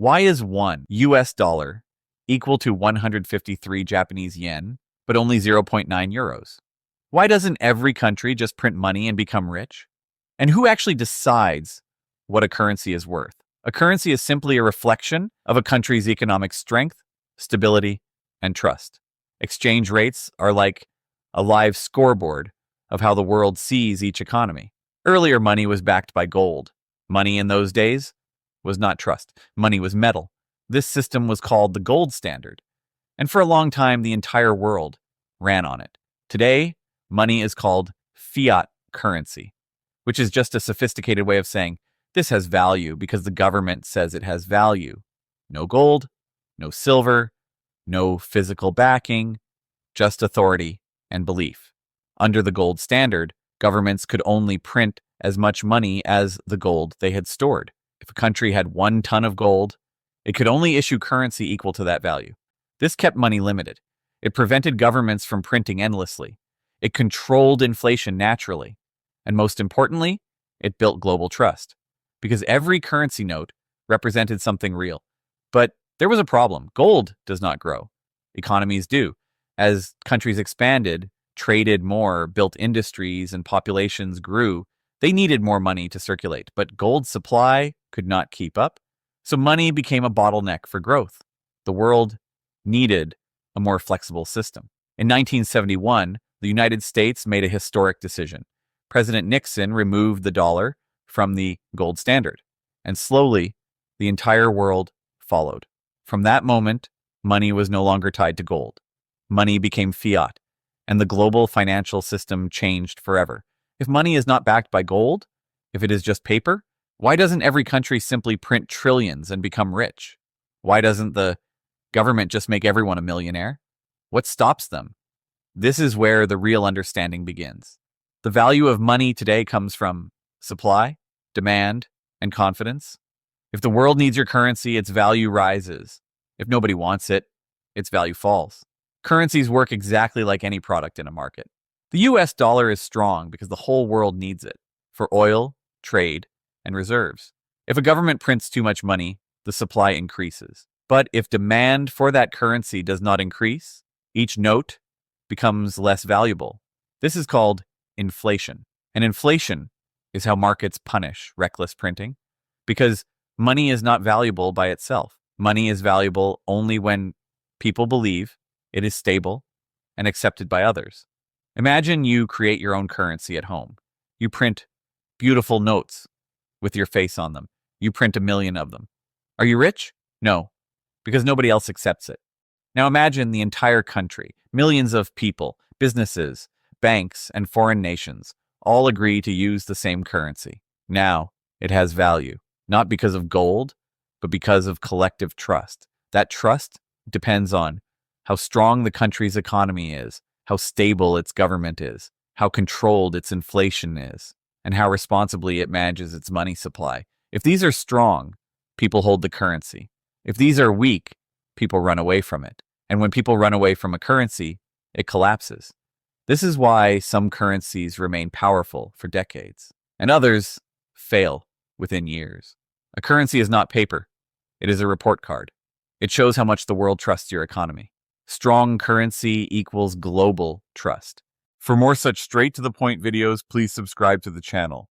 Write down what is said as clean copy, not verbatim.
Why is 1 US dollar equal to 153 Japanese yen, but only 0.9 euros? Why doesn't every country just print money and become rich? And who actually decides what a currency is worth? A currency is simply a reflection of a country's economic strength, stability, and trust. Exchange rates are like a live scoreboard of how the world sees each economy. Earlier, money was backed by gold. Money in those days was not trust. Money was metal. This system was called the gold standard. And for a long time, the entire world ran on it. Today, money is called fiat currency, which is just a sophisticated way of saying this has value because the government says it has value. No gold, no silver, no physical backing, just authority and belief. Under the gold standard, governments could only print as much money as the gold they had stored. If a country had 1 ton of gold, it could only issue currency equal to that value. This kept money limited. It prevented governments from printing endlessly. It controlled inflation naturally. And most importantly, it built global trust. Because every currency note represented something real. But there was a problem. Gold does not grow. Economies do. As countries expanded, traded more, built industries, and populations grew, they needed more money to circulate. But gold supply could not keep up. So money became a bottleneck for growth. The world needed a more flexible system. In 1971, the United States made a historic decision. President Nixon removed the dollar from the gold standard, and slowly, the entire world followed. From that moment, money was no longer tied to gold. Money became fiat, and the global financial system changed forever. If money is not backed by gold, if it is just paper, why doesn't every country simply print trillions and become rich? Why doesn't the government just make everyone a millionaire? What stops them? This is where the real understanding begins. The value of money today comes from supply, demand, and confidence. If the world needs your currency, its value rises. If nobody wants it, its value falls. Currencies work exactly like any product in a market. The US dollar is strong because the whole world needs it for oil, trade, and reserves. If a government prints too much money, the supply increases. But if demand for that currency does not increase, each note becomes less valuable. This is called inflation. And inflation is how markets punish reckless printing, because money is not valuable by itself. Money is valuable only when people believe it is stable and accepted by others. Imagine you create your own currency at home. You print beautiful notes with your face on them. You print 1 million of them. Are you rich? No, because nobody else accepts it. Now imagine the entire country, millions of people, businesses, banks, and foreign nations all agree to use the same currency. Now it has value, not because of gold, but because of collective trust. That trust depends on how strong the country's economy is, how stable its government is, how controlled its inflation is, and how responsibly it manages its money supply. If these are strong, people hold the currency. If these are weak, people run away from it. And when people run away from a currency, it collapses. This is why some currencies remain powerful for decades, and others fail within years. A currency is not paper. It is a report card. It shows how much the world trusts your economy. Strong currency equals global trust. For more such straight-to-the-point videos, please subscribe to the channel.